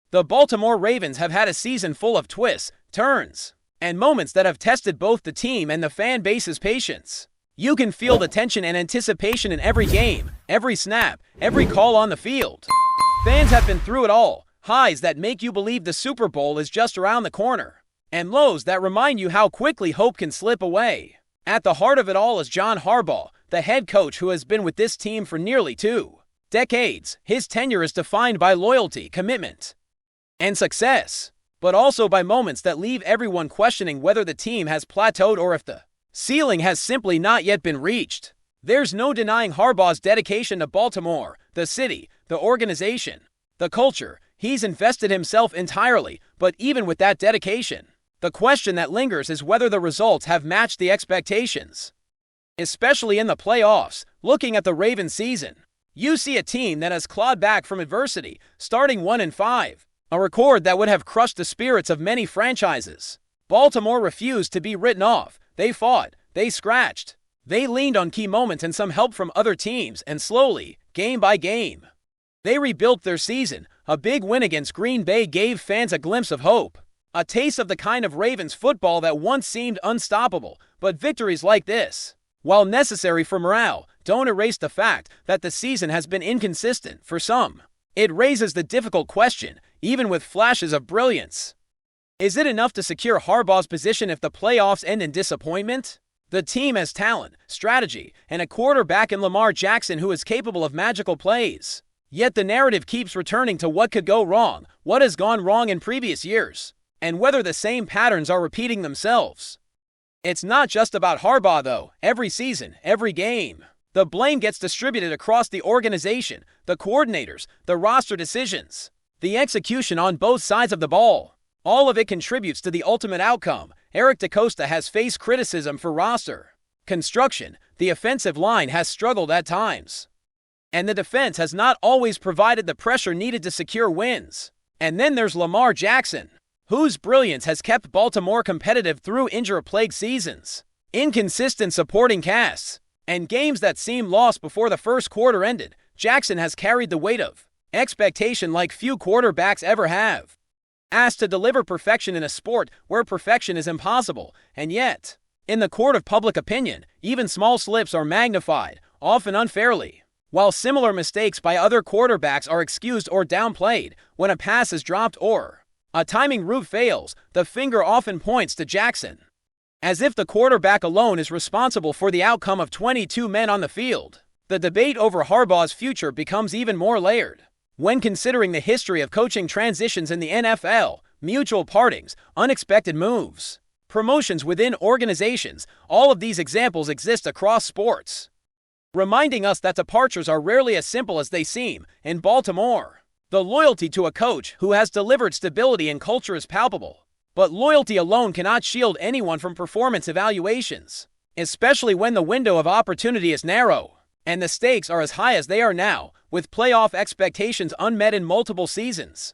The Baltimore Ravens have had a season full of twists, turns, and moments that have tested both the team and the fan base's patience. You can feel the tension and anticipation in every game, every snap, every call on the field. Fans have been through it all, highs that make you believe the Super Bowl is just around the corner, and lows that remind you how quickly hope can slip away. At the heart of it all is John Harbaugh, the head coach who has been with this team for nearly 2 decades. His tenure is defined by loyalty, commitment, and success, but also by moments that leave everyone questioning whether the team has plateaued or if the ceiling has simply not yet been reached. There's no denying Harbaugh's dedication to Baltimore, the city, the organization, the culture. He's invested himself entirely, but even with that dedication, the question that lingers is whether the results have matched the expectations. Especially in the playoffs, looking at the Ravens season, you see a team that has clawed back from adversity, starting 1-5, a record that would have crushed the spirits of many franchises. Baltimore refused to be written off. They fought, they scratched, they leaned on key moments and some help from other teams, and slowly, game by game, they rebuilt their season. A big win against Green Bay gave fans a glimpse of hope, a taste of the kind of Ravens football that once seemed unstoppable. But victories like this, while necessary for morale, don't erase the fact that the season has been inconsistent for some. It raises the difficult question, even with flashes of brilliance. Is it enough to secure Harbaugh's position if the playoffs end in disappointment? The team has talent, strategy, and a quarterback in Lamar Jackson who is capable of magical plays. Yet the narrative keeps returning to what could go wrong, what has gone wrong in previous years, and whether the same patterns are repeating themselves. It's not just about Harbaugh, though. Every season, every game, the blame gets distributed across the organization, the coordinators, the roster decisions, the execution on both sides of the ball. All of it contributes to the ultimate outcome. Eric DeCosta has faced criticism for roster construction. The offensive line has struggled at times, and the defense has not always provided the pressure needed to secure wins. And then there's Lamar Jackson, whose brilliance has kept Baltimore competitive through injury-plagued seasons, inconsistent supporting casts, and games that seemed lost before the first quarter ended. Jackson has carried the weight of expectation like few quarterbacks ever have. Asked to deliver perfection in a sport where perfection is impossible, and yet, in the court of public opinion, even small slips are magnified, often unfairly, while similar mistakes by other quarterbacks are excused or downplayed. When a pass is dropped or a timing route fails, the finger often points to Jackson, as if the quarterback alone is responsible for the outcome of 22 men on the field. The debate over Harbaugh's future becomes even more layered when considering the history of coaching transitions in the NFL, mutual partings, unexpected moves, promotions within organizations. All of these examples exist across sports, reminding us that departures are rarely as simple as they seem. In Baltimore, the loyalty to a coach who has delivered stability and culture is palpable. But loyalty alone cannot shield anyone from performance evaluations, especially when the window of opportunity is narrow and the stakes are as high as they are now, with playoff expectations unmet in multiple seasons.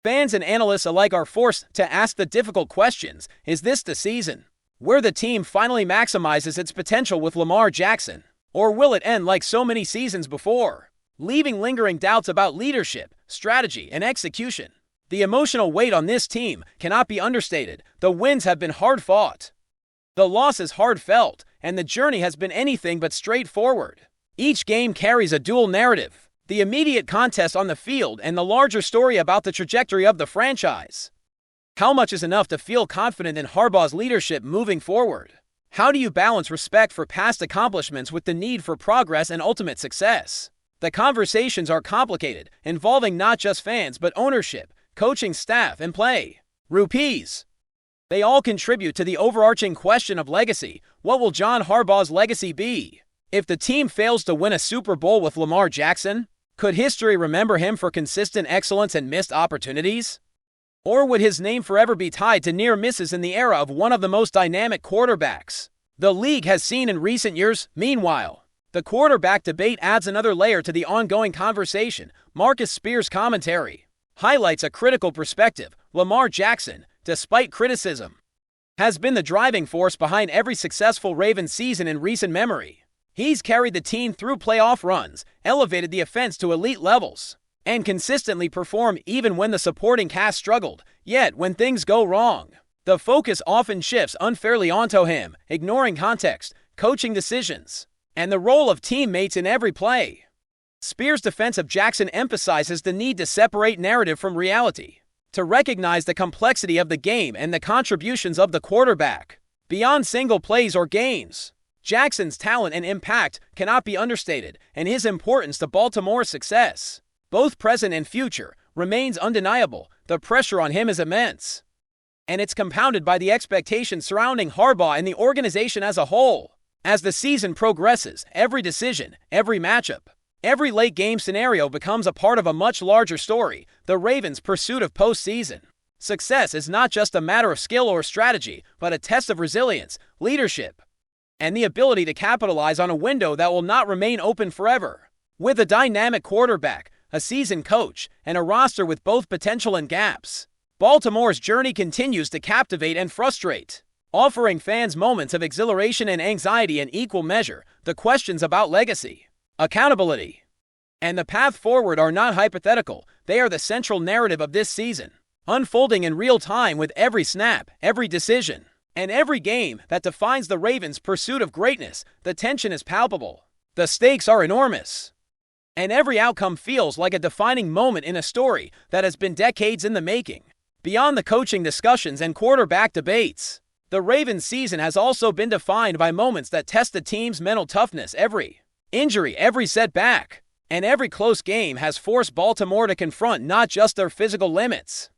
Fans and analysts alike are forced to ask the difficult questions. Is this the season where the team finally maximizes its potential with Lamar Jackson? Or will it end like so many seasons before, leaving lingering doubts about leadership, strategy, and execution? The emotional weight on this team cannot be understated. The wins have been hard-fought, the losses hard-felt, and the journey has been anything but straightforward. Each game carries a dual narrative: the immediate contest on the field and the larger story about the trajectory of the franchise. How much is enough to feel confident in Harbaugh's leadership moving forward? How do you balance respect for past accomplishments with the need for progress and ultimate success? The conversations are complicated, involving not just fans but ownership, coaching staff, and play rupees. They all contribute to the overarching question of legacy. What will John Harbaugh's legacy be if the team fails to win a Super Bowl with Lamar Jackson? Could history remember him for consistent excellence and missed opportunities? Or would his name forever be tied to near misses in the era of one of the most dynamic quarterbacks the league has seen in recent years? Meanwhile, the quarterback debate adds another layer to the ongoing conversation. Marcus Spears' commentary highlights a critical perspective. Lamar Jackson, despite criticism, has been the driving force behind every successful Ravens season in recent memory. He's carried the team through playoff runs, elevated the offense to elite levels, and consistently perform even when the supporting cast struggled. Yet, when things go wrong, the focus often shifts unfairly onto him, ignoring context, coaching decisions, and the role of teammates in every play. Spears' defense of Jackson emphasizes the need to separate narrative from reality, to recognize the complexity of the game and the contributions of the quarterback beyond single plays or games. Jackson's talent and impact cannot be understated, and his importance to Baltimore's success, both present and future, remains undeniable. The pressure on him is immense, and it's compounded by the expectations surrounding Harbaugh and the organization as a whole. As the season progresses, every decision, every matchup, every late-game scenario becomes a part of a much larger story: the Ravens' pursuit of postseason success is not just a matter of skill or strategy, but a test of resilience, leadership, and the ability to capitalize on a window that will not remain open forever. With a dynamic quarterback, a seasoned coach, and a roster with both potential and gaps, Baltimore's journey continues to captivate and frustrate, offering fans moments of exhilaration and anxiety in equal measure. The questions about legacy, accountability, and the path forward are not hypothetical. They are the central narrative of this season, unfolding in real time with every snap, every decision, and every game that defines the Ravens' pursuit of greatness. The tension is palpable, the stakes are enormous, and every outcome feels like a defining moment in a story that has been decades in the making. Beyond the coaching discussions and quarterback debates, the Ravens' season has also been defined by moments that test the team's mental toughness. Every injury, every setback, and every close game has forced Baltimore to confront not just their physical limits,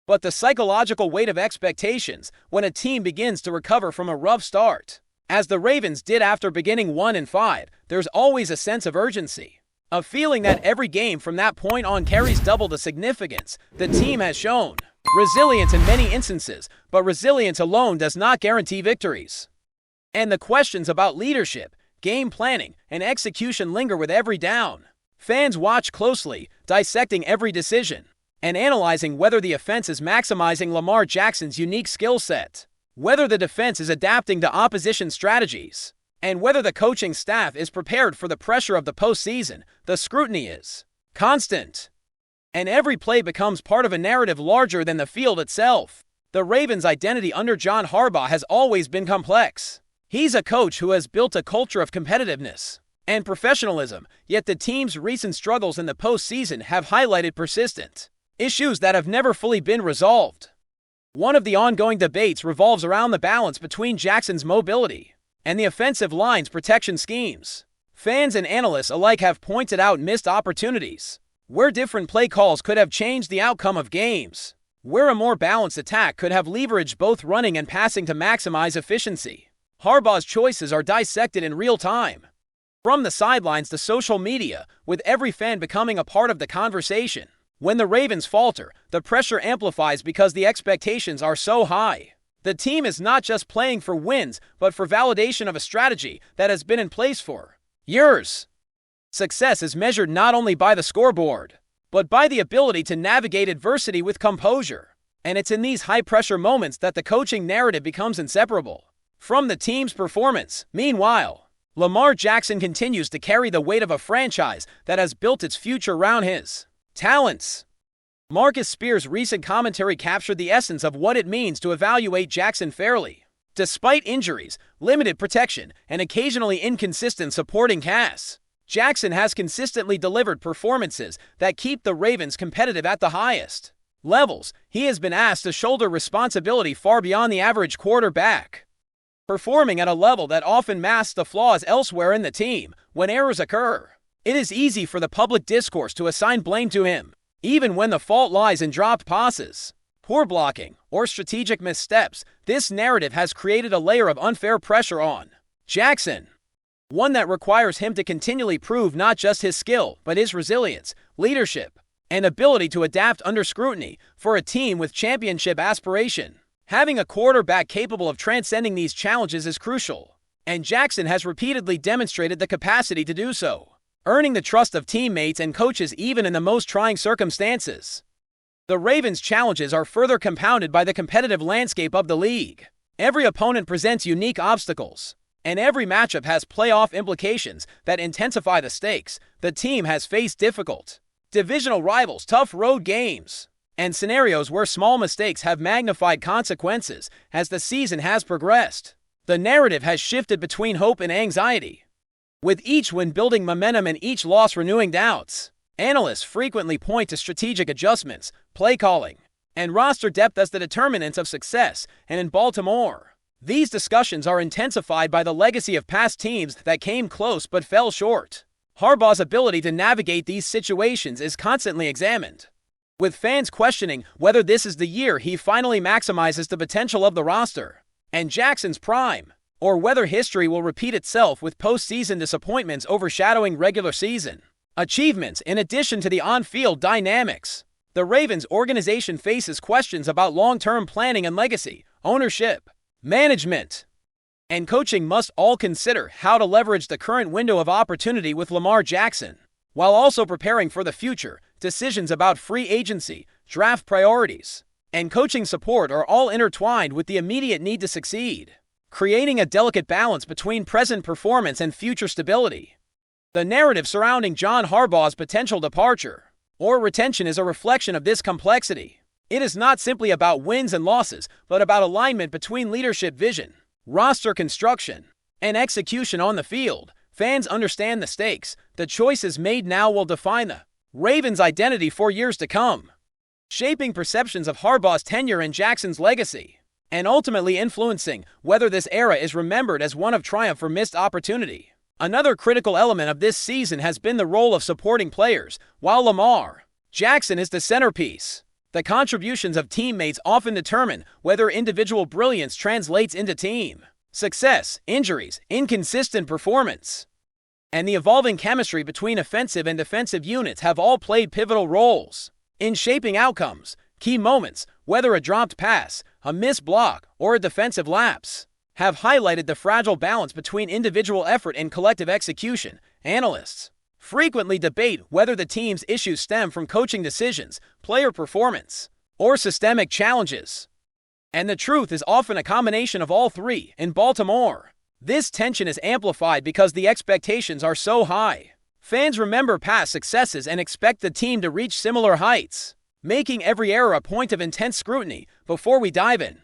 but the psychological weight of expectations. When a team begins to recover from a rough start, as the Ravens did after beginning 1-5, there's always a sense of urgency, a feeling that every game from that point on carries double the significance. The team has shown resilience in many instances, but resilience alone does not guarantee victories. And the questions about leadership, game planning, and execution linger with every down. Fans watch closely, dissecting every decision, and analyzing whether the offense is maximizing Lamar Jackson's unique skill set, whether the defense is adapting to opposition strategies, and whether the coaching staff is prepared for the pressure of the postseason. The scrutiny is constant, and every play becomes part of a narrative larger than the field itself. The Ravens' identity under John Harbaugh has always been complex. He's a coach who has built a culture of competitiveness and professionalism, yet the team's recent struggles in the postseason have highlighted persistent issues that have never fully been resolved. One of the ongoing debates revolves around the balance between Jackson's mobility and the offensive line's protection schemes. Fans and analysts alike have pointed out missed opportunities, where different play calls could have changed the outcome of games, where a more balanced attack could have leveraged both running and passing to maximize efficiency. Harbaugh's choices are dissected in real time, from the sidelines to social media, with every fan becoming a part of the conversation. When the Ravens falter, the pressure amplifies because the expectations are so high. The team is not just playing for wins, but for validation of a strategy that has been in place for years. Success is measured not only by the scoreboard, but by the ability to navigate adversity with composure. And it's in these high-pressure moments that the coaching narrative becomes inseparable from the team's performance. Meanwhile, Lamar Jackson continues to carry the weight of a franchise that has built its future around his talents. Marcus Spears' recent commentary captured the essence of what it means to evaluate Jackson fairly. Despite injuries, limited protection, and occasionally inconsistent supporting casts, Jackson has consistently delivered performances that keep the Ravens competitive at the highest levels. He has been asked to shoulder responsibility far beyond the average quarterback, performing at a level that often masks the flaws elsewhere in the team. When errors occur, it is easy for the public discourse to assign blame to him, even when the fault lies in dropped passes, poor blocking, or strategic missteps. This narrative has created a layer of unfair pressure on Jackson, one that requires him to continually prove not just his skill, but his resilience, leadership, and ability to adapt under scrutiny. For a team with championship aspiration, having a quarterback capable of transcending these challenges is crucial, and Jackson has repeatedly demonstrated the capacity to do so, earning the trust of teammates and coaches even in the most trying circumstances. The Ravens' challenges are further compounded by the competitive landscape of the league. Every opponent presents unique obstacles, and every matchup has playoff implications that intensify the stakes. The team has faced difficult divisional rivals, tough road games, and scenarios where small mistakes have magnified consequences as the season has progressed. The narrative has shifted between hope and anxiety, with each win building momentum and each loss renewing doubts. Analysts frequently point to strategic adjustments, play calling, and roster depth as the determinants of success, and in Baltimore, these discussions are intensified by the legacy of past teams that came close but fell short. Harbaugh's ability to navigate these situations is constantly examined, with fans questioning whether this is the year he finally maximizes the potential of the roster and Jackson's prime, or whether history will repeat itself with postseason disappointments overshadowing regular season achievements. In addition to the on-field dynamics, the Ravens organization faces questions about long-term planning and legacy. Ownership, management, and coaching must all consider how to leverage the current window of opportunity with Lamar Jackson, while also preparing for the future. Decisions about free agency, draft priorities, and coaching support are all intertwined with the immediate need to succeed, creating a delicate balance between present performance and future stability. The narrative surrounding John Harbaugh's potential departure or retention is a reflection of this complexity. It is not simply about wins and losses, but about alignment between leadership vision, roster construction, and execution on the field. Fans understand the stakes. The choices made now will define the Ravens' identity for years to come, shaping perceptions of Harbaugh's tenure and Jackson's legacy, and ultimately influencing whether this era is remembered as one of triumph or missed opportunity. Another critical element of this season has been the role of supporting players. While Lamar Jackson is the centerpiece, the contributions of teammates often determine whether individual brilliance translates into team success. Injuries, inconsistent performance, and the evolving chemistry between offensive and defensive units have all played pivotal roles in shaping outcomes. Key moments, whether a dropped pass, a missed block, or a defensive lapse, have highlighted the fragile balance between individual effort and collective execution. Analysts frequently debate whether the team's issues stem from coaching decisions, player performance, or systemic challenges, and the truth is often a combination of all three. In Baltimore, this tension is amplified because the expectations are so high. Fans remember past successes and expect the team to reach similar heights, making every error a point of intense scrutiny. Before we dive in,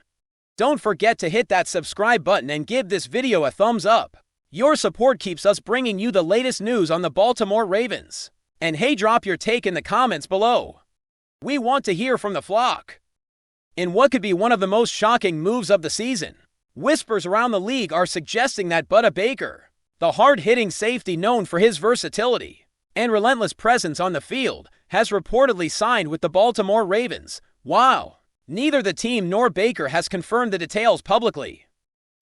don't forget to hit that subscribe button and give this video a thumbs up. Your support keeps us bringing you the latest news on the Baltimore Ravens. And hey, drop your take in the comments below. We want to hear from the flock. In what could be one of the most shocking moves of the season, whispers around the league are suggesting that Budda Baker, the hard-hitting safety known for his versatility and relentless presence on the field, has reportedly signed with the Baltimore Ravens. While neither the team nor Baker has confirmed the details publicly,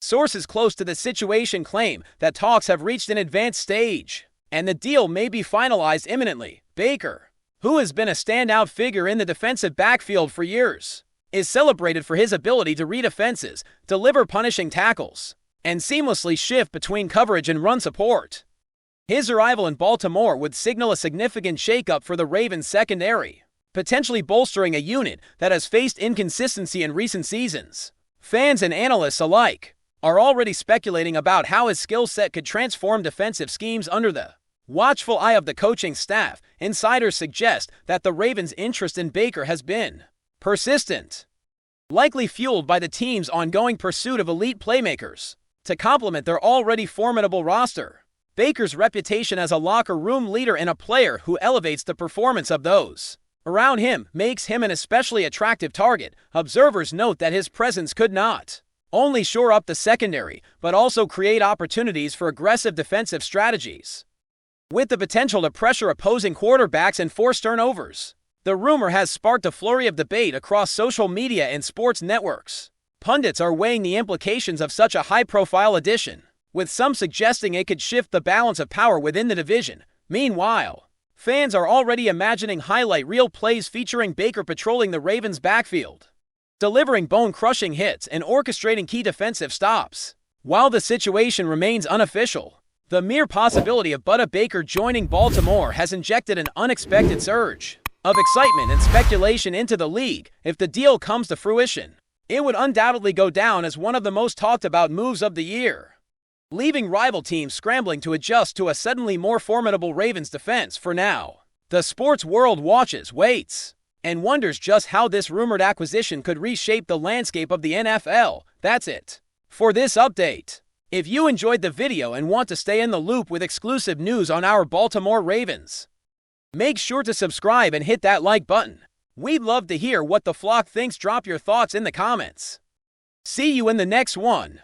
sources close to the situation claim that talks have reached an advanced stage, and the deal may be finalized imminently. Baker, who has been a standout figure in the defensive backfield for years, is celebrated for his ability to read offenses, deliver punishing tackles, and seamlessly shift between coverage and run support. His arrival in Baltimore would signal a significant shakeup for the Ravens secondary, potentially bolstering a unit that has faced inconsistency in recent seasons. Fans and analysts alike are already speculating about how his skill set could transform defensive schemes under the watchful eye of the coaching staff. Insiders suggest that the Ravens' interest in Baker has been persistent, likely fueled by the team's ongoing pursuit of elite playmakers to complement their already formidable roster. Baker's reputation as a locker room leader and a player who elevates the performance of those around him makes him an especially attractive target. Observers note that his presence could not only shore up the secondary, but also create opportunities for aggressive defensive strategies, with the potential to pressure opposing quarterbacks and force turnovers. The rumor has sparked a flurry of debate across social media and sports networks. Pundits are weighing the implications of such a high-profile addition, with some suggesting it could shift the balance of power within the division. Meanwhile, fans are already imagining highlight reel plays featuring Baker patrolling the Ravens' backfield, delivering bone-crushing hits and orchestrating key defensive stops. While the situation remains unofficial, the mere possibility of Budda Baker joining Baltimore has injected an unexpected surge of excitement and speculation into the league. If the deal comes to fruition, it would undoubtedly go down as one of the most talked-about moves of the year, leaving rival teams scrambling to adjust to a suddenly more formidable Ravens defense. For now, The sports world watches, waits, and wonders just how this rumored acquisition could reshape the landscape of the NFL. That's it for this update. If you enjoyed the video and want to stay in the loop with exclusive news on our Baltimore Ravens, make sure to subscribe and hit that like button. We'd love to hear what the flock thinks. Drop your thoughts in the comments. See you in the next one.